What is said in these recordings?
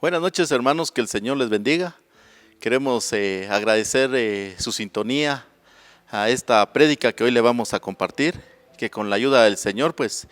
Buenas noches, hermanos, que el Señor les bendiga. Queremos agradecer su sintonía a esta prédica que hoy le vamos a compartir, que con la ayuda del Señor pues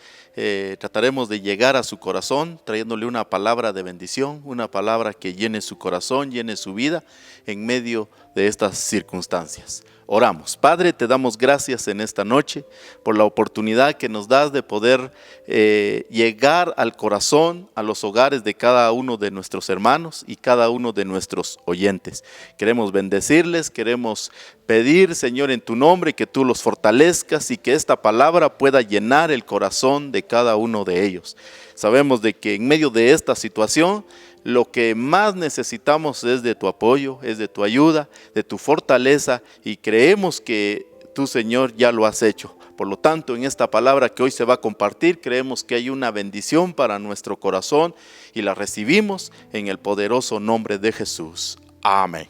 trataremos de llegar a su corazón, trayéndole una palabra de bendición, una palabra que llene su corazón, llene su vida en medio de estas circunstancias. Oramos. Padre, te damos gracias en esta noche por la oportunidad que nos das de poder llegar al corazón, a los hogares de cada uno de nuestros hermanos y cada uno de nuestros oyentes. Queremos bendecirles, queremos pedir, Señor, en tu nombre que tú los fortalezcas y que esta palabra pueda llenar el corazón de cada uno de ellos. Sabemos de que en medio de esta situación lo que más necesitamos es de tu apoyo, es de tu ayuda, de tu fortaleza, y creemos que tú, Señor, ya lo has hecho. Por lo tanto, en esta palabra que hoy se va a compartir, creemos que hay una bendición para nuestro corazón y la recibimos en el poderoso nombre de Jesús. Amén.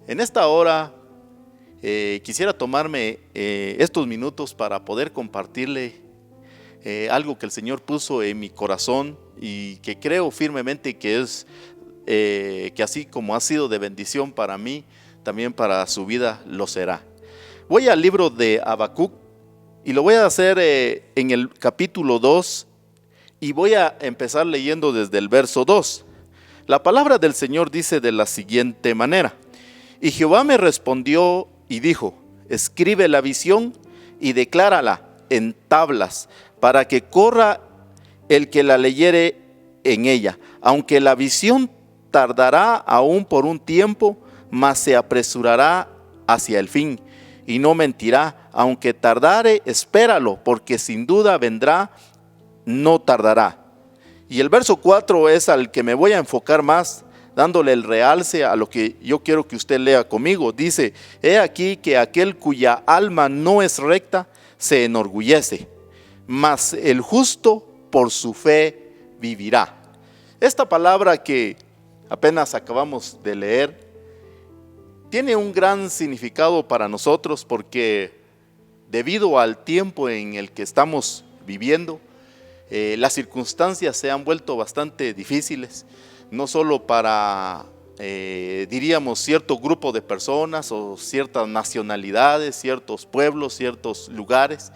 En esta hora quisiera tomarme estos minutos para poder compartirle algo que el Señor puso en mi corazón y que creo firmemente que es que así como ha sido de bendición para mí, también para su vida lo será. Voy al libro de Habacuc y lo voy a hacer en el capítulo 2 y voy a empezar leyendo desde el verso 2. La palabra del Señor dice de la siguiente manera: y Jehová me respondió y dijo: escribe la visión y declárala en tablas, para que corra el que la leyere en ella. Aunque la visión tardará aún por un tiempo, mas se apresurará hacia el fin, y no mentirá. Aunque tardare, espéralo, porque sin duda vendrá, no tardará. Y el verso 4 es al que me voy a enfocar más, dándole el realce a lo que yo quiero que usted lea conmigo. Dice: he aquí que aquel cuya alma no es recta se enorgullece, mas el justo por su fe vivirá. Esta palabra que apenas acabamos de leer tiene un gran significado para nosotros, porque debido al tiempo en el que estamos viviendo, las circunstancias se han vuelto bastante difíciles, no solo para diríamos cierto grupo de personas o ciertas nacionalidades, ciertos pueblos, ciertos lugares,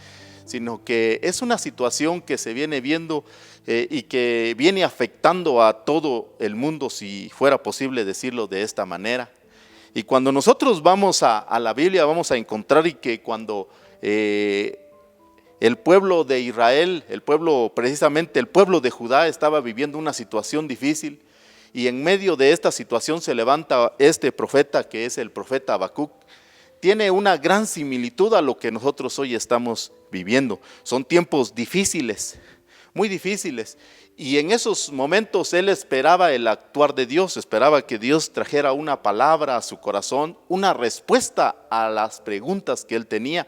sino que es una situación que se viene viendo y que viene afectando a todo el mundo, si fuera posible decirlo de esta manera. Y cuando nosotros vamos a la Biblia, vamos a encontrar y que cuando el pueblo de Israel, precisamente el pueblo de Judá, estaba viviendo una situación difícil, y en medio de esta situación se levanta este profeta, que es el profeta Habacuc. Tiene una gran similitud a lo que nosotros hoy estamos viviendo. Son tiempos difíciles, muy difíciles, y en esos momentos él esperaba el actuar de Dios, esperaba que Dios trajera una palabra a su corazón, una respuesta a las preguntas que él tenía.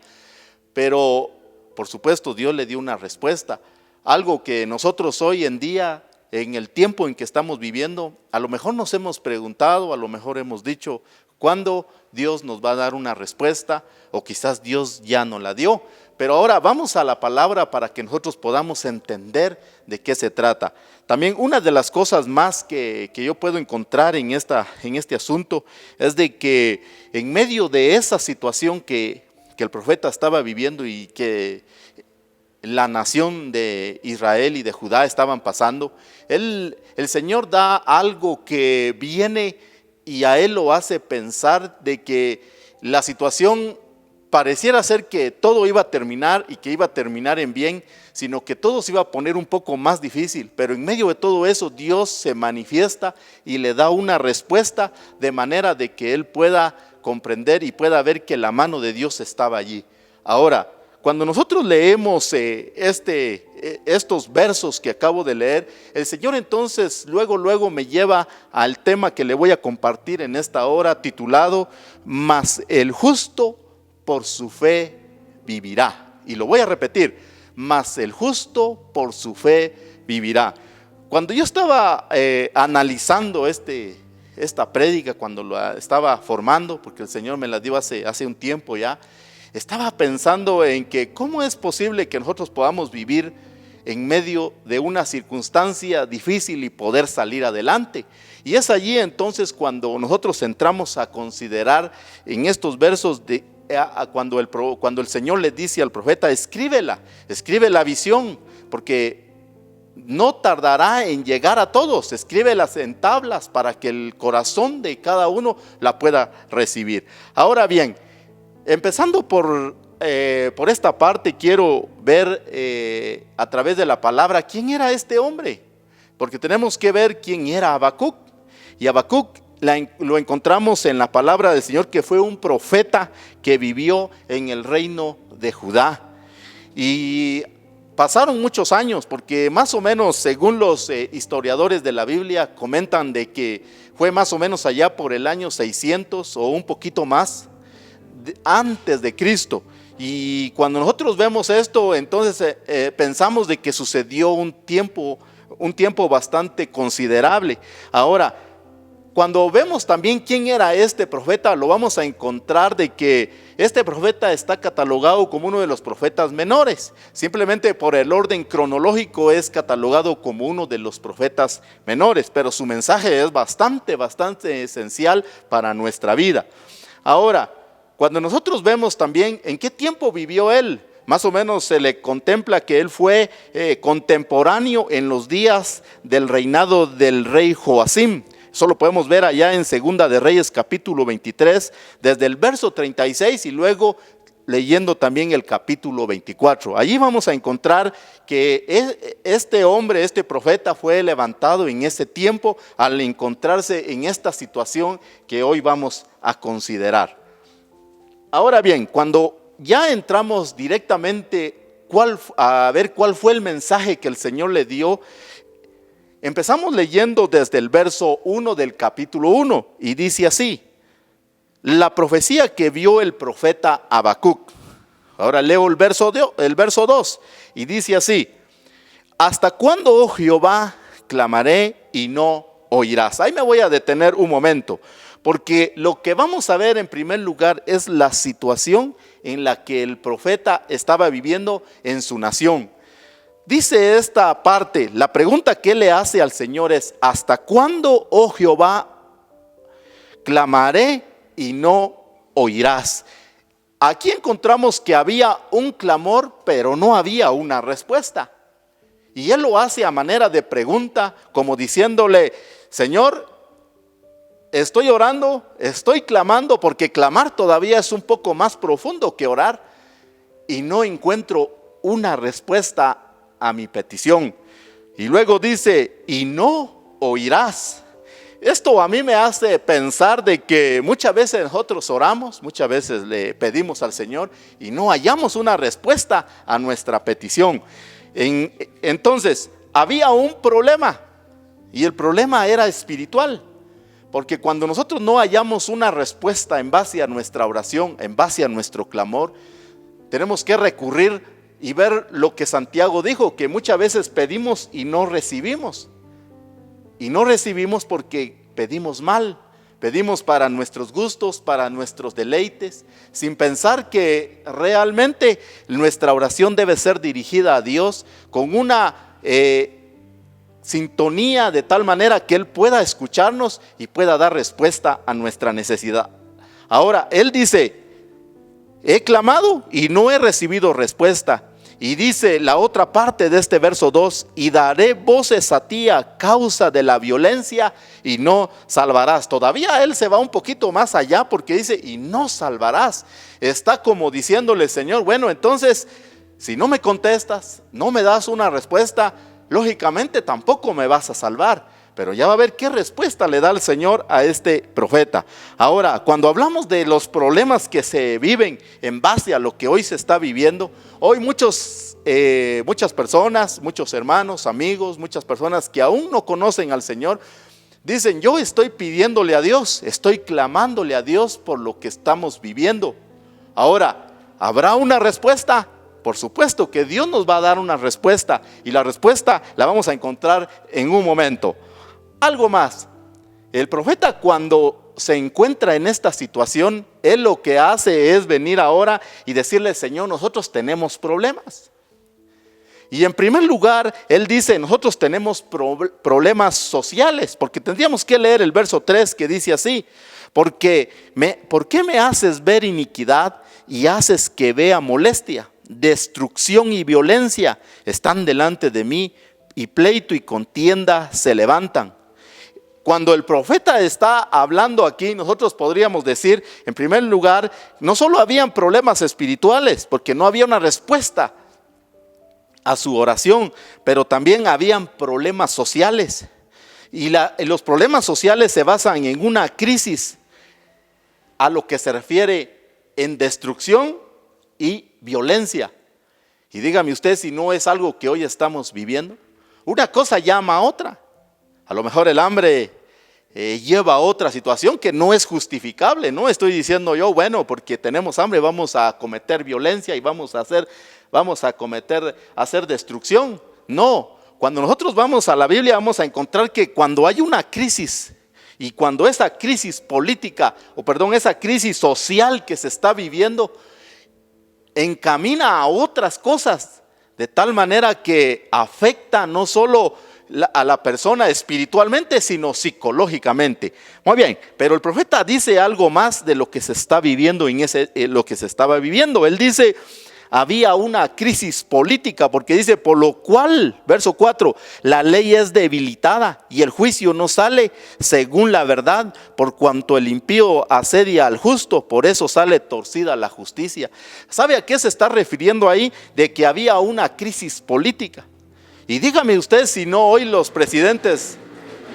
Pero por supuesto Dios le dio una respuesta, algo que nosotros hoy en día, en el tiempo en que estamos viviendo, a lo mejor nos hemos preguntado, a lo mejor hemos dicho: ¿cuándo Dios nos va a dar una respuesta? O quizás Dios ya no la dio. Pero ahora vamos a la palabra para que nosotros podamos entender de qué se trata. También una de las cosas más que yo puedo encontrar en este asunto es de que en medio de esa situación que el profeta estaba viviendo y que la nación de Israel y de Judá estaban pasando, el Señor da algo que viene y a él lo hace pensar de que la situación pareciera ser que todo iba a terminar y que iba a terminar en bien, sino que todo se iba a poner un poco más difícil. Pero en medio de todo eso Dios se manifiesta y le da una respuesta, de manera de que él pueda comprender y pueda ver que la mano de Dios estaba allí. Ahora, cuando nosotros leemos estos versos que acabo de leer, el Señor entonces luego me lleva al tema que le voy a compartir en esta hora, titulado: mas el justo por su fe vivirá. Y lo voy a repetir: mas el justo por su fe vivirá. Cuando yo estaba analizando esta prédica, cuando la estaba formando, porque el Señor me la dio hace un tiempo ya, estaba pensando en que cómo es posible que nosotros podamos vivir en medio de una circunstancia difícil y poder salir adelante. Y es allí entonces cuando nosotros entramos a considerar en estos versos cuando el Señor le dice al profeta: escribe la visión, porque no tardará en llegar a todos. Escríbelas en tablas para que el corazón de cada uno la pueda recibir. Ahora bien, empezando por esta parte, quiero ver a través de la palabra quién era este hombre, porque tenemos que ver quién era Habacuc. Y Habacuc lo encontramos en la palabra del Señor, que fue un profeta que vivió en el reino de Judá. Y pasaron muchos años, porque más o menos, según los historiadores de la Biblia, comentan de que fue más o menos allá por el año 600 o un poquito más antes de Cristo. Y cuando nosotros vemos esto, entonces pensamos de que sucedió un tiempo bastante considerable. Ahora, cuando vemos también quién era este profeta, lo vamos a encontrar de que este profeta está catalogado como uno de los profetas menores. Simplemente por el orden cronológico es catalogado como uno de los profetas menores, pero su mensaje es bastante esencial para nuestra vida. Ahora, cuando nosotros vemos también en qué tiempo vivió él, más o menos se le contempla que él fue contemporáneo en los días del reinado del rey Joacim. Eso lo podemos ver allá en Segunda de Reyes capítulo 23, desde el verso 36 y luego leyendo también el capítulo 24. Allí vamos a encontrar que este hombre, este profeta, fue levantado en ese tiempo al encontrarse en esta situación que hoy vamos a considerar. Ahora bien, cuando ya entramos directamente a ver cuál fue el mensaje que el Señor le dio, empezamos leyendo desde el verso 1 del capítulo 1 y dice así: la profecía que vio el profeta Habacuc. Ahora leo el verso 2 y dice así: ¿hasta cuándo, oh Jehová, clamaré y no oirás? Ahí me voy a detener un momento, porque lo que vamos a ver en primer lugar es la situación en la que el profeta estaba viviendo en su nación. Dice esta parte, la pregunta que él le hace al Señor es: ¿hasta cuándo, oh Jehová, clamaré y no oirás? Aquí encontramos que había un clamor, pero no había una respuesta. Y él lo hace a manera de pregunta, como diciéndole: Señor, estoy orando, estoy clamando, porque clamar todavía es un poco más profundo que orar, y no encuentro una respuesta a mi petición. Y luego dice: y no oirás. Esto a mí me hace pensar de que muchas veces nosotros oramos, muchas veces le pedimos al Señor y no hallamos una respuesta a nuestra petición. Entonces había un problema, y el problema era espiritual, porque cuando nosotros no hallamos una respuesta en base a nuestra oración, en base a nuestro clamor, tenemos que recurrir y ver lo que Santiago dijo, que muchas veces pedimos y no recibimos. Y no recibimos porque pedimos mal, pedimos para nuestros gustos, para nuestros deleites, sin pensar que realmente nuestra oración debe ser dirigida a Dios con una sintonía de tal manera que Él pueda escucharnos y pueda dar respuesta a nuestra necesidad. Ahora, Él dice: he clamado y no he recibido respuesta. Y dice la otra parte de este verso 2: y daré voces a ti a causa de la violencia y no salvarás. Todavía él se va un poquito más allá, porque dice: y no salvarás. Está como diciéndole: Señor, bueno, entonces si no me contestas, no me das una respuesta, lógicamente tampoco me vas a salvar. Pero ya va a ver qué respuesta le da el Señor a este profeta. Ahora, cuando hablamos de los problemas que se viven en base a lo que hoy se está viviendo, hoy muchas personas, muchos hermanos, amigos, muchas personas que aún no conocen al Señor, dicen: yo estoy pidiéndole a Dios, estoy clamándole a Dios por lo que estamos viviendo. Ahora, ¿habrá una respuesta? Por supuesto que Dios nos va a dar una respuesta, y la respuesta la vamos a encontrar en un momento. Algo más, el profeta, cuando se encuentra en esta situación, él lo que hace es venir ahora y decirle: Señor, nosotros tenemos problemas. Y en primer lugar, él dice, nosotros tenemos problemas sociales, porque tendríamos que leer el verso 3 que dice así, ¿por qué me haces ver iniquidad y haces que vea molestia? Destrucción y violencia están delante de mí, y pleito y contienda se levantan. Cuando el profeta está hablando aquí, nosotros podríamos decir, en primer lugar, no solo habían problemas espirituales, porque no había una respuesta a su oración, pero también habían problemas sociales. Y los problemas sociales se basan en una crisis a lo que se refiere en destrucción y violencia. Y dígame usted si no es algo que hoy estamos viviendo. Una cosa llama a otra. A lo mejor el hambre lleva a otra situación que no es justificable. No estoy diciendo yo, bueno, porque tenemos hambre vamos a cometer violencia y vamos a hacer destrucción. No, cuando nosotros vamos a la Biblia vamos a encontrar que cuando hay una crisis y cuando esa crisis política, esa crisis social que se está viviendo, encamina a otras cosas, de tal manera que afecta no solo a la persona espiritualmente, sino psicológicamente. Muy bien, pero el profeta dice algo más de lo que se está viviendo lo que se estaba viviendo. Él dice, había una crisis política, porque dice, por lo cual, verso 4, la ley es debilitada y el juicio no sale según la verdad, por cuanto el impío asedia al justo, por eso sale torcida la justicia. ¿Sabe a qué se está refiriendo ahí? De que había una crisis política. Y dígame usted si no hoy los presidentes,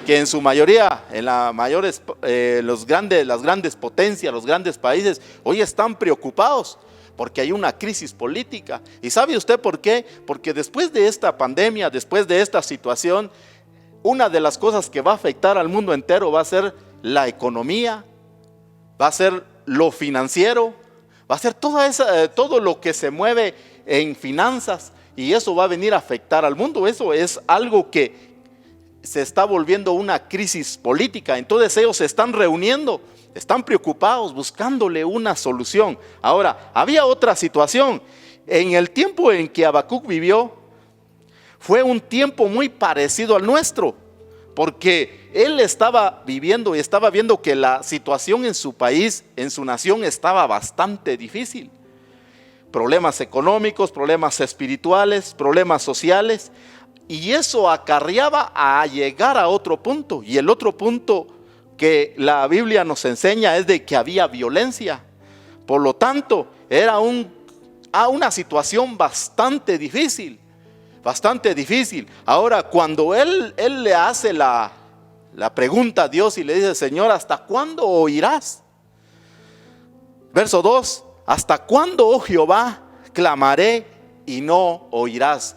que en su mayoría, las grandes potencias, los grandes países, hoy están preocupados porque hay una crisis política. ¿Y sabe usted por qué? Porque después de esta pandemia, después de esta situación, una de las cosas que va a afectar al mundo entero va a ser la economía, va a ser lo financiero, va a ser todo lo que se mueve en finanzas, y eso va a venir a afectar al mundo. Eso es algo que se está volviendo una crisis política. Entonces ellos se están reuniendo, están preocupados, buscándole una solución. Ahora, había otra situación. En el tiempo en que Habacuc vivió, fue un tiempo muy parecido al nuestro, porque él estaba viviendo y estaba viendo que la situación en su país, en su nación, estaba bastante difícil. Problemas económicos, problemas espirituales, problemas sociales, y eso acarreaba a llegar a otro punto. Y el otro punto que la Biblia nos enseña es de que había violencia. Por lo tanto, era una situación bastante difícil, bastante difícil. Ahora, cuando él le hace la pregunta a Dios y le dice, Señor, ¿hasta cuándo oirás? Verso 2, ¿hasta cuándo, oh Jehová, clamaré y no oirás?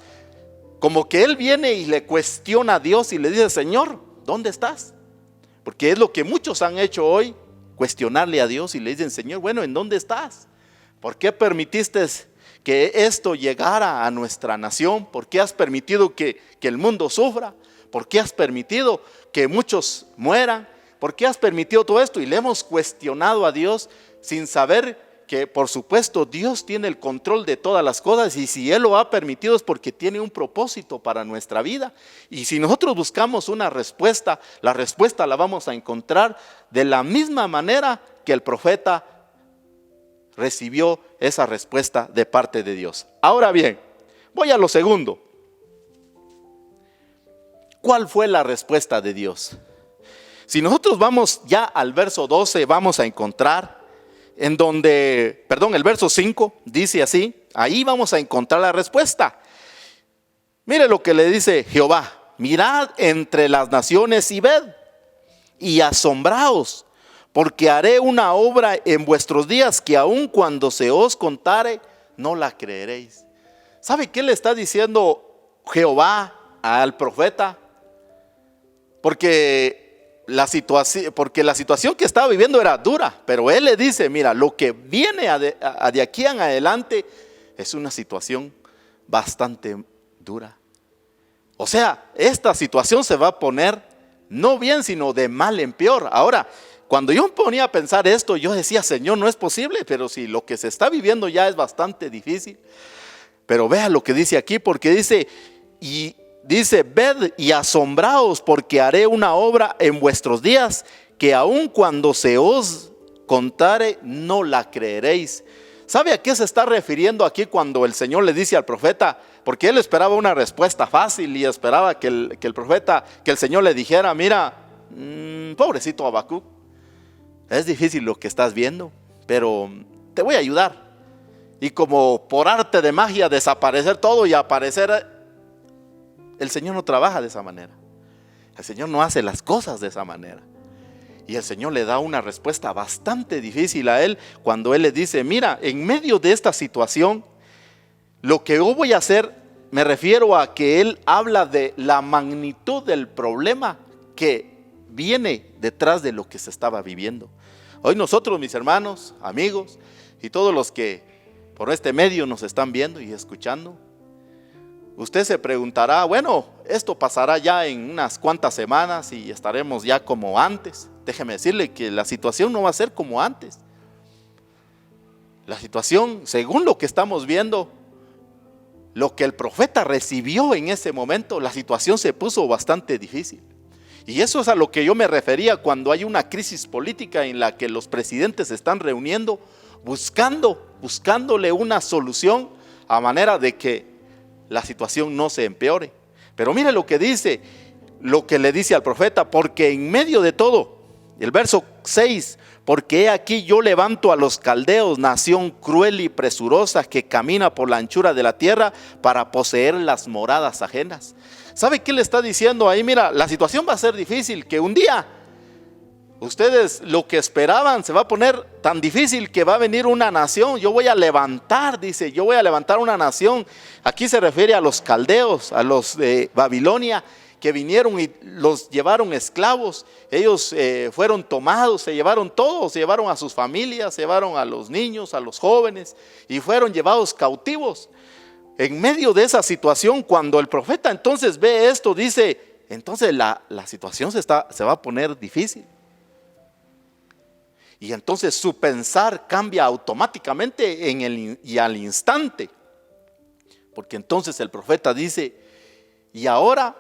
Como que él viene y le cuestiona a Dios y le dice, Señor, ¿dónde estás? Porque es lo que muchos han hecho hoy, cuestionarle a Dios y le dicen, Señor, bueno, ¿en dónde estás? ¿Por qué permitiste que esto llegara a nuestra nación? ¿Por qué has permitido que el mundo sufra? ¿Por qué has permitido que muchos mueran? ¿Por qué has permitido todo esto? Y le hemos cuestionado a Dios sin saber que, por supuesto, Dios tiene el control de todas las cosas, y si Él lo ha permitido es porque tiene un propósito para nuestra vida. Y si nosotros buscamos una respuesta, la respuesta la vamos a encontrar de la misma manera que el profeta recibió esa respuesta de parte de Dios. Ahora bien, voy a lo segundo. ¿Cuál fue la respuesta de Dios? Si nosotros vamos ya al verso 12, vamos a encontrar el verso 5 dice así, ahí vamos a encontrar la respuesta. Mire lo que le dice Jehová: mirad entre las naciones y ved, y asombraos, porque haré una obra en vuestros días que aun cuando se os contare, no la creeréis. ¿Sabe qué le está diciendo Jehová al profeta? Porque la situación que estaba viviendo era dura, pero él le dice, mira, lo que viene de aquí en adelante es una situación bastante dura. O sea, esta situación se va a poner no bien, sino de mal en peor. Ahora, cuando yo me ponía a pensar esto, yo decía, Señor, no es posible, pero si lo que se está viviendo ya es bastante difícil. Pero vea lo que dice aquí, porque dice, ved y asombraos, porque haré una obra en vuestros días, que aun cuando se os contare, no la creeréis. ¿Sabe a qué se está refiriendo aquí cuando el Señor le dice al profeta? Porque él esperaba una respuesta fácil y esperaba que el Señor le dijera, mira, pobrecito Habacuc, es difícil lo que estás viendo, pero te voy a ayudar. Y como por arte de magia desaparecer todo y aparecer, el Señor no trabaja de esa manera. El Señor no hace las cosas de esa manera. Y el Señor le da una respuesta bastante difícil a él cuando él le dice, mira, en medio de esta situación, lo que yo voy a hacer, me refiero a que él habla de la magnitud del problema que viene detrás de lo que se estaba viviendo. Hoy nosotros, mis hermanos, amigos y todos los que por este medio nos están viendo y escuchando, usted se preguntará, bueno, esto pasará ya en unas cuantas semanas y estaremos ya como antes. Déjeme decirle que la situación no va a ser como antes. La situación, según lo que estamos viendo, lo que el profeta recibió en ese momento, la situación se puso bastante difícil. Y eso es a lo que yo me refería cuando hay una crisis política en la que los presidentes se están reuniendo, buscándole una solución a manera de que la situación no se empeore. Pero mire lo que le dice al profeta, porque en medio de todo, el verso 6, porque he aquí yo levanto a los caldeos, nación cruel y presurosa que camina por la anchura de la tierra para poseer las moradas ajenas. ¿Sabe qué le está diciendo ahí? Mira, la situación va a ser difícil, que un día ustedes lo que esperaban se va a poner tan difícil que va a venir una nación. Yo voy a levantar, dice, yo voy a levantar una nación. Aquí se refiere a los caldeos, a los de Babilonia, que vinieron y los llevaron esclavos. Ellos fueron tomados, se llevaron todos, se llevaron a sus familias, se llevaron a los niños, a los jóvenes y fueron llevados cautivos. En medio de esa situación, cuando el profeta entonces ve esto, dice, entonces la situación se va a poner difícil. Y entonces su pensar cambia automáticamente y al instante. Porque entonces el profeta dice, y ahora,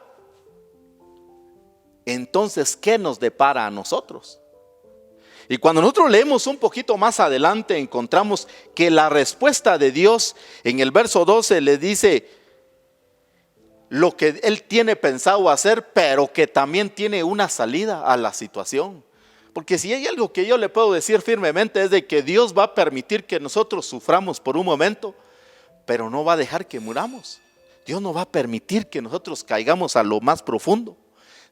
entonces, ¿qué nos depara a nosotros? Y cuando nosotros leemos un poquito más adelante, encontramos que la respuesta de Dios en el verso 12 le dice lo que Él tiene pensado hacer, pero que también tiene una salida a la situación. Porque si hay algo que yo le puedo decir firmemente es de que Dios va a permitir que nosotros suframos por un momento, pero no va a dejar que muramos. Dios no va a permitir que nosotros caigamos a lo más profundo.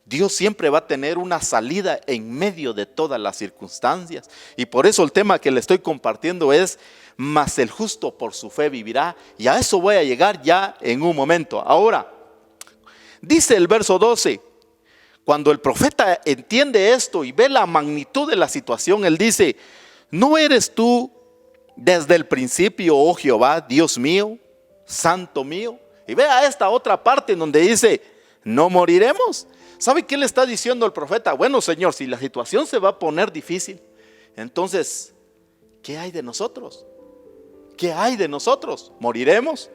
Dios siempre va a tener una salida en medio de todas las circunstancias. Y por eso el tema que le estoy compartiendo es, mas el justo por su fe vivirá. Y a eso voy a llegar ya en un momento. Ahora, dice el verso 12, cuando el profeta entiende esto y ve la magnitud de la situación, él dice, ¿no eres tú desde el principio, oh Jehová, Dios mío, santo mío? Y vea esta otra parte en donde dice, ¿no moriremos? ¿Sabe qué le está diciendo el profeta? Bueno, Señor, si la situación se va a poner difícil, entonces, ¿qué hay de nosotros? ¿Qué hay de nosotros? ¿Moriremos?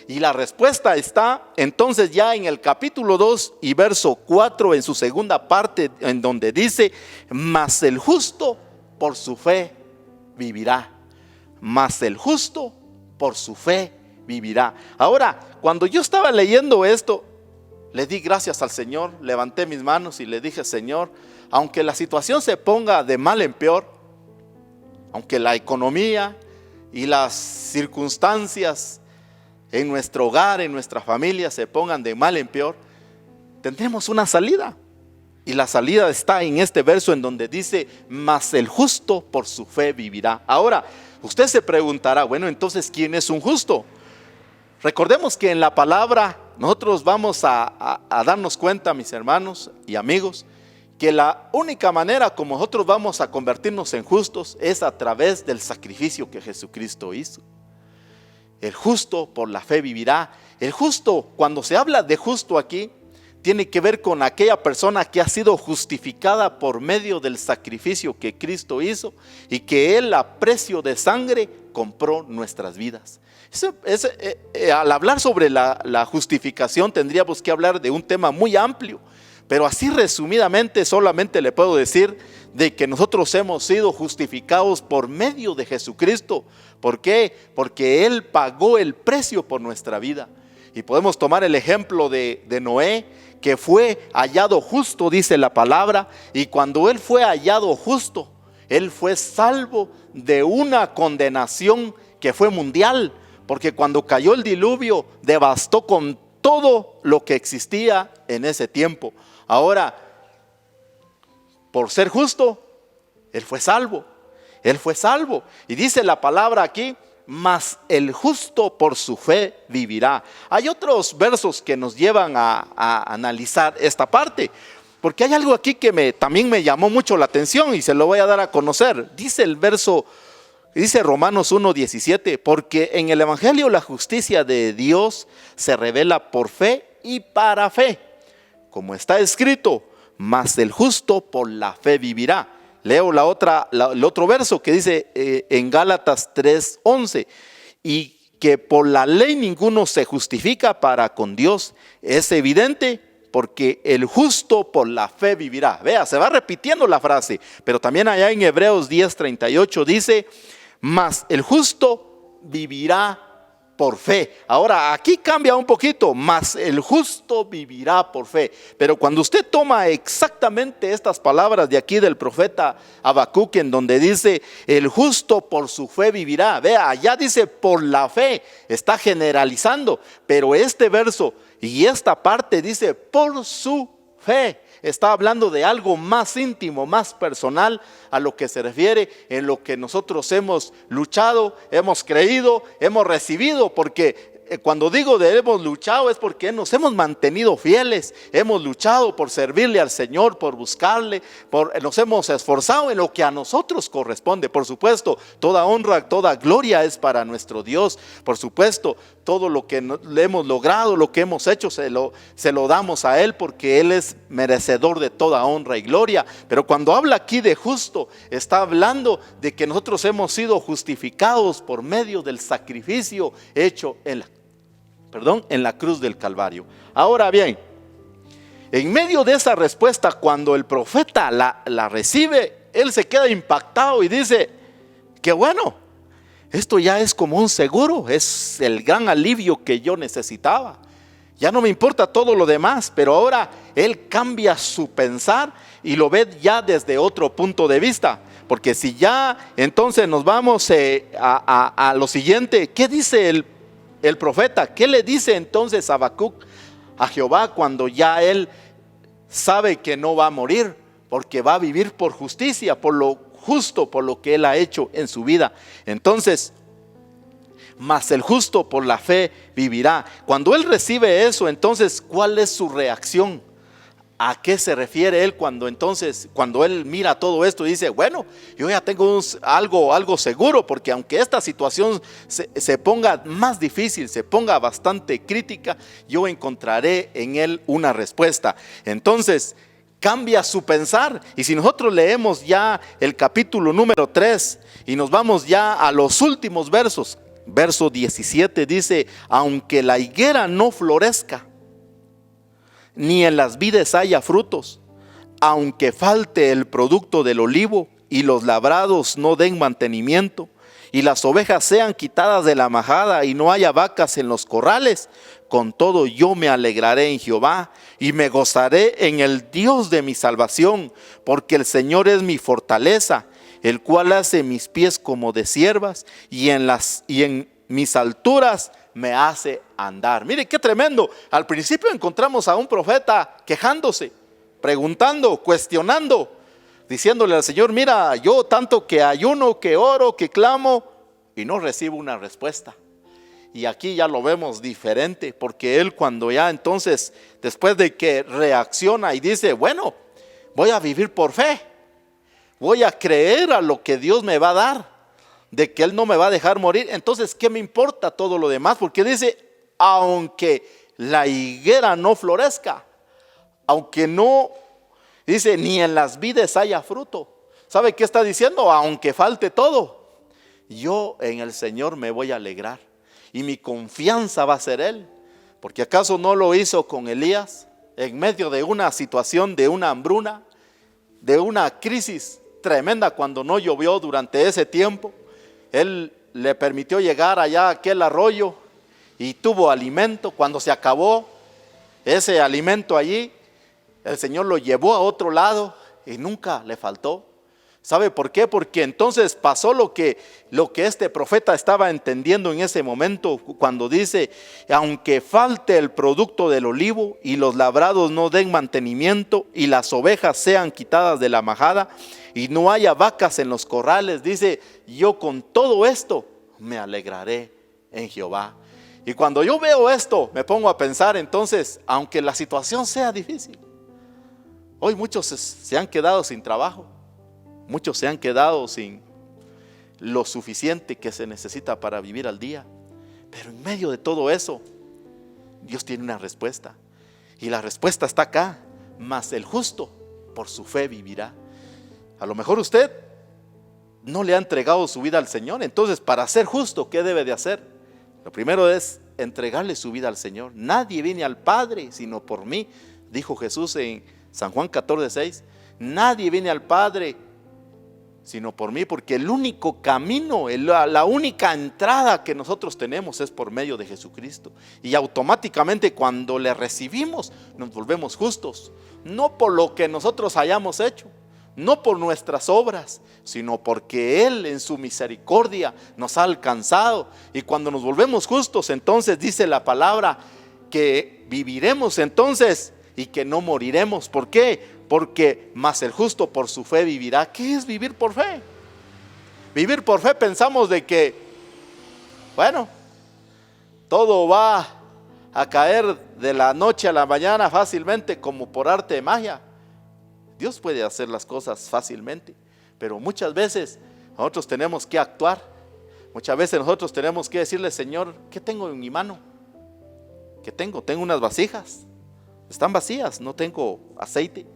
Y la respuesta está entonces ya en el capítulo 2 y verso 4 en su segunda parte, en donde dice, mas el justo por su fe vivirá. Mas el justo por su fe vivirá. Ahora, cuando yo estaba leyendo esto, le di gracias al Señor, levanté mis manos y le dije, Señor, aunque la situación se ponga de mal en peor, aunque la economía y las circunstancias en nuestro hogar, en nuestra familia se pongan de mal en peor, tendremos una salida. Y la salida está en este verso en donde dice, mas el justo por su fe vivirá. Ahora, usted se preguntará, bueno, entonces, ¿quién es un justo? Recordemos que en la palabra nosotros vamos a darnos cuenta, mis hermanos y amigos, que la única manera como nosotros vamos a convertirnos en justos es a través del sacrificio que Jesucristo hizo. El justo por la fe vivirá. El justo, cuando se habla de justo aquí, tiene que ver con aquella persona que ha sido justificada por medio del sacrificio que Cristo hizo y que Él a precio de sangre compró nuestras vidas. Al hablar sobre la justificación tendríamos que hablar de un tema muy amplio, pero así resumidamente solamente le puedo decir de que nosotros hemos sido justificados por medio de Jesucristo. ¿Por qué? Porque Él pagó el precio por nuestra vida. Y podemos tomar el ejemplo de Noé, que fue hallado justo, dice la palabra, y cuando él fue hallado justo, él fue salvo de una condenación que fue mundial, porque cuando cayó el diluvio, devastó con todo lo que existía en ese tiempo. Ahora, por ser justo, él fue salvo. Él fue salvo. Y dice la palabra aquí, mas el justo por su fe vivirá. Hay otros versos que nos llevan a analizar esta parte, porque hay algo aquí que también me llamó mucho la atención y se lo voy a dar a conocer. Dice el verso, dice Romanos 1:17, porque en el evangelio la justicia de Dios se revela por fe y para fe, como está escrito, mas el justo por la fe vivirá. Leo el otro verso que dice en Gálatas 3:11, y que por la ley ninguno se justifica para con Dios. Es evidente porque el justo por la fe vivirá. Vea, se va repitiendo la frase, pero también allá en Hebreos 10:38 dice, mas el justo vivirá por fe. Ahora aquí cambia un poquito, mas el justo vivirá por fe. Pero cuando usted toma exactamente estas palabras de aquí del profeta Habacuc, en donde dice el justo por su fe vivirá, vea, allá dice por la fe, está generalizando, pero este verso y esta parte dice por su fe. Está hablando de algo más íntimo, más personal, a lo que se refiere en lo que nosotros hemos luchado, hemos creído, hemos recibido, porque cuando digo de hemos luchado es porque nos hemos mantenido fieles, hemos luchado por servirle al Señor, por buscarle, nos hemos esforzado en lo que a nosotros corresponde. Por supuesto, toda honra, toda gloria es para nuestro Dios. Por supuesto, todo lo que le hemos logrado, lo que hemos hecho, se lo damos a Él, porque Él es merecedor de toda honra y gloria. Pero cuando habla aquí de justo, está hablando de que nosotros hemos sido justificados por medio del sacrificio hecho en la cruz del Calvario. Ahora bien, en medio de esa respuesta, cuando el profeta la recibe, él se queda impactado y dice, qué bueno, esto ya es como un seguro, es el gran alivio que yo necesitaba. Ya no me importa todo lo demás, pero ahora él cambia su pensar y lo ve ya desde otro punto de vista. Porque si ya entonces nos vamos a lo siguiente, ¿qué dice el profeta? ¿Qué le dice entonces Habacuc a Jehová cuando ya él sabe que no va a morir? Porque va a vivir por justicia, por lo justo, por lo que él ha hecho en su vida. Entonces, mas el justo por la fe vivirá. Cuando él recibe eso, entonces, ¿cuál es su reacción? ¿A qué se refiere él cuando él mira todo esto y dice, bueno, yo ya tengo algo seguro, porque aunque esta situación se ponga más difícil, se ponga bastante crítica, yo encontraré en él una respuesta? Entonces cambia su pensar. Y si nosotros leemos ya el capítulo número 3 y nos vamos ya a los últimos versos, verso 17 dice, aunque la higuera no florezca, ni en las vides haya frutos, aunque falte el producto del olivo y los labrados no den mantenimiento, y las ovejas sean quitadas de la majada y no haya vacas en los corrales, con todo yo me alegraré en Jehová y me gozaré en el Dios de mi salvación, porque el Señor es mi fortaleza, el cual hace mis pies como de ciervas y en mis alturas me hace andar. Mire qué tremendo. Al principio encontramos a un profeta quejándose, preguntando, cuestionando, diciéndole al Señor, mira, yo tanto que ayuno, que oro, que clamo y no recibo una respuesta. Y aquí ya lo vemos diferente, porque él cuando ya entonces, después de que reacciona y dice, bueno, voy a vivir por fe, voy a creer a lo que Dios me va a dar, de que Él no me va a dejar morir, entonces ¿qué me importa todo lo demás? Porque dice, aunque la higuera no florezca, aunque no, dice, ni en las vides haya fruto. ¿Sabe qué está diciendo? Aunque falte todo, yo en el Señor me voy a alegrar y mi confianza va a ser Él. Porque ¿acaso no lo hizo con Elías? En medio de una situación, de una hambruna, de una crisis tremenda, cuando no llovió durante ese tiempo, Él le permitió llegar allá a aquel arroyo y tuvo alimento. Cuando se acabó ese alimento allí, el Señor lo llevó a otro lado y nunca le faltó. ¿Sabe por qué? Porque entonces pasó lo que este profeta estaba entendiendo en ese momento, cuando dice: aunque falte el producto del olivo y los labrados no den mantenimiento y las ovejas sean quitadas de la majada y no haya vacas en los corrales, dice, yo con todo esto me alegraré en Jehová. Y cuando yo veo esto, me pongo a pensar, entonces, aunque la situación sea difícil, hoy muchos se han quedado sin trabajo. Muchos se han quedado sin lo suficiente que se necesita para vivir al día. Pero en medio de todo eso, Dios tiene una respuesta. Y la respuesta está acá: mas el justo por su fe vivirá. A lo mejor usted no le ha entregado su vida al Señor. Entonces, para ser justo, ¿qué debe de hacer? Lo primero es entregarle su vida al Señor. Nadie viene al Padre sino por mí, dijo Jesús en San Juan 14:6. Nadie viene al Padre sino por mí, porque el único camino, la única entrada que nosotros tenemos es por medio de Jesucristo. Y automáticamente cuando le recibimos nos volvemos justos, no por lo que nosotros hayamos hecho, no por nuestras obras, sino porque Él en su misericordia nos ha alcanzado. Y cuando nos volvemos justos, entonces dice la palabra que viviremos entonces y que no moriremos. ¿Por qué? Porque más el justo por su fe vivirá. ¿Qué es vivir por fe? Vivir por fe, pensamos de que, bueno, todo va a caer de la noche a la mañana fácilmente, como por arte de magia. Dios puede hacer las cosas fácilmente, pero muchas veces nosotros tenemos que actuar. Muchas veces nosotros tenemos que decirle: Señor, ¿qué tengo en mi mano? ¿Qué tengo? Tengo unas vasijas, están vacías, no tengo aceite.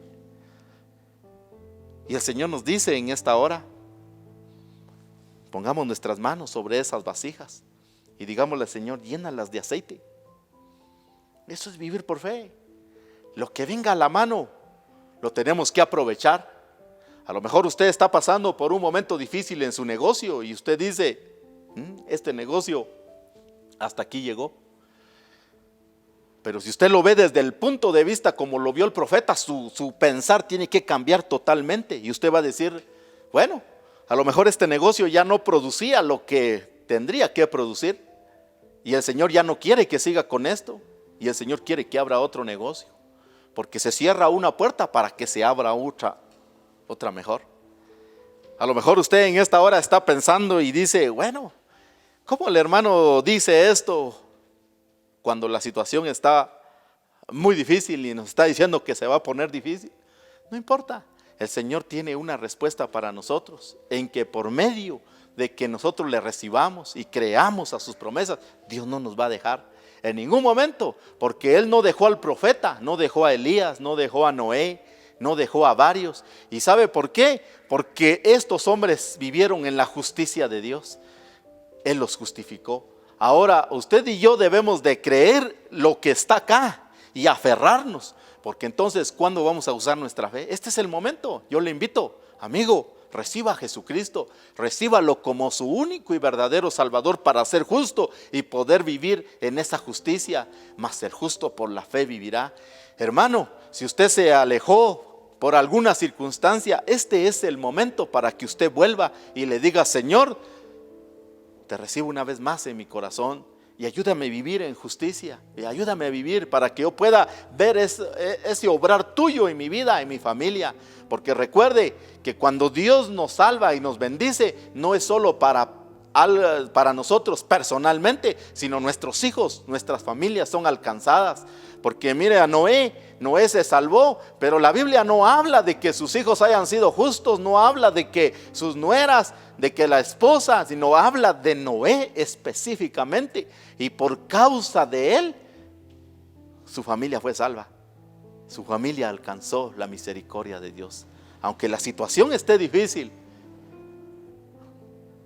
Y el Señor nos dice en esta hora: pongamos nuestras manos sobre esas vasijas y digámosle: Señor, llénalas de aceite. Eso es vivir por fe. Lo que venga a la mano lo tenemos que aprovechar. A lo mejor usted está pasando por un momento difícil en su negocio y usted dice: este negocio hasta aquí llegó. Pero si usted lo ve desde el punto de vista como lo vio el profeta, su pensar tiene que cambiar totalmente. Y usted va a decir: bueno, a lo mejor este negocio ya no producía lo que tendría que producir, y el Señor ya no quiere que siga con esto, y el Señor quiere que abra otro negocio, porque se cierra una puerta para que se abra otra mejor. A lo mejor usted en esta hora está pensando y dice: bueno, ¿cómo el hermano dice esto cuando la situación está muy difícil y nos está diciendo que se va a poner difícil? No importa, el Señor tiene una respuesta para nosotros, en que por medio de que nosotros le recibamos y creamos a sus promesas, Dios no nos va a dejar en ningún momento, porque Él no dejó al profeta, no dejó a Elías, no dejó a Noé, no dejó a varios. ¿Y sabe por qué? Porque estos hombres vivieron en la justicia de Dios. Él los justificó. Ahora usted y yo debemos de creer lo que está acá y aferrarnos, porque entonces, ¿cuándo vamos a usar nuestra fe? Este es el momento. Yo le invito, amigo, reciba a Jesucristo, recíbalo como su único y verdadero Salvador para ser justo y poder vivir en esa justicia. Mas el justo por la fe vivirá. Hermano, si usted se alejó por alguna circunstancia, este es el momento para que usted vuelva y le diga: Señor, te recibo una vez más en mi corazón y ayúdame a vivir en justicia, y ayúdame a vivir para que yo pueda ver ese obrar tuyo en mi vida, en mi familia. Porque recuerde que cuando Dios nos salva y nos bendice, no es solo para nosotros personalmente, sino nuestros hijos, nuestras familias son alcanzadas. Porque mire a Noé se salvó, pero la Biblia no habla de que sus hijos hayan sido justos, no habla de que sus nueras, de que la esposa, sino habla de Noé específicamente. Y por causa de él, su familia fue salva. Su familia alcanzó la misericordia de Dios. Aunque la situación esté difícil,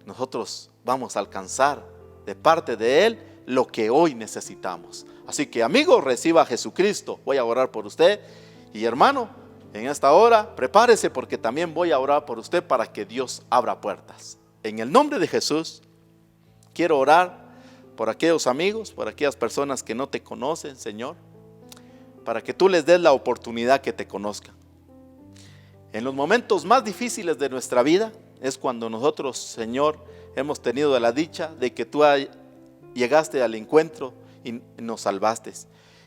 nosotros vamos a alcanzar de parte de Él lo que hoy necesitamos. Así que, amigo, reciba a Jesucristo. Voy a orar por usted. Y hermano, en esta hora prepárese, porque también voy a orar por usted para que Dios abra puertas. En el nombre de Jesús, quiero orar por aquellos amigos, por aquellas personas que no te conocen, Señor, para que tú les des la oportunidad que te conozcan. En los momentos más difíciles de nuestra vida es cuando nosotros, Señor, hemos tenido la dicha de que tú llegaste al encuentro y nos salvaste.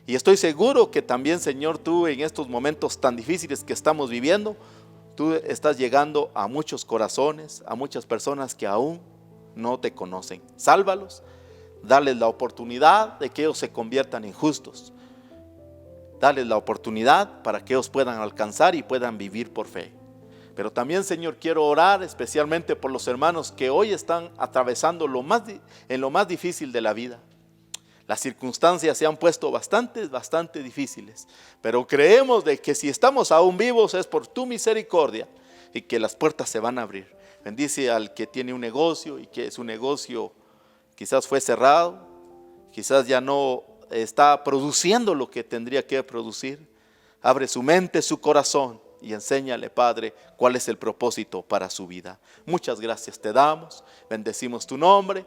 Y estoy seguro que también, Señor, tú en estos momentos tan difíciles que estamos viviendo, tú estás llegando a muchos corazones, a muchas personas que aún no te conocen. Sálvalos, dales la oportunidad de que ellos se conviertan en justos. Dales la oportunidad para que ellos puedan alcanzar y puedan vivir por fe. Pero también, Señor, quiero orar especialmente por los hermanos que hoy están atravesando en lo más difícil de la vida. Las circunstancias se han puesto bastante difíciles, pero creemos de que si estamos aún vivos es por tu misericordia y que las puertas se van a abrir. Bendice al que tiene un negocio y que su negocio quizás fue cerrado, quizás ya no está produciendo lo que tendría que producir. Abre su mente, su corazón y enséñale, Padre, cuál es el propósito para su vida. Muchas gracias te damos, bendecimos tu nombre,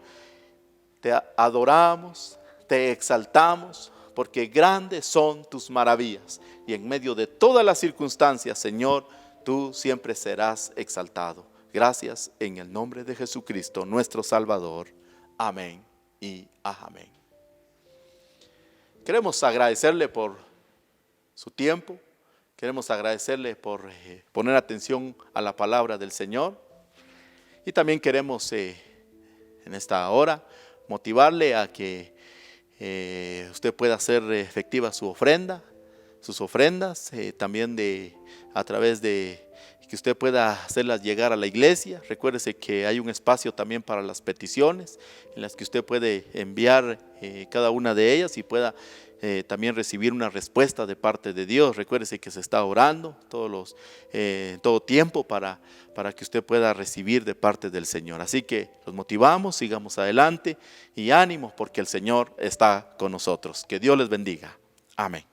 te adoramos, te exaltamos, porque grandes son tus maravillas. Y en medio de todas las circunstancias, Señor, tú siempre serás exaltado. Gracias en el nombre de Jesucristo, nuestro Salvador. Amén y amén. Queremos agradecerle por su tiempo. Queremos agradecerle por poner atención a la palabra del Señor. Y también queremos en esta hora motivarle a que usted pueda hacer efectiva su ofrenda, sus ofrendas, también a través de que usted pueda hacerlas llegar a la iglesia. Recuérdese que hay un espacio también para las peticiones, en las que usted puede enviar cada una de ellas y pueda también recibir una respuesta de parte de Dios. Recuérdese que se está orando todo tiempo para que usted pueda recibir de parte del Señor. Así que los motivamos, sigamos adelante y ánimo, porque el Señor está con nosotros. Que Dios les bendiga. Amén.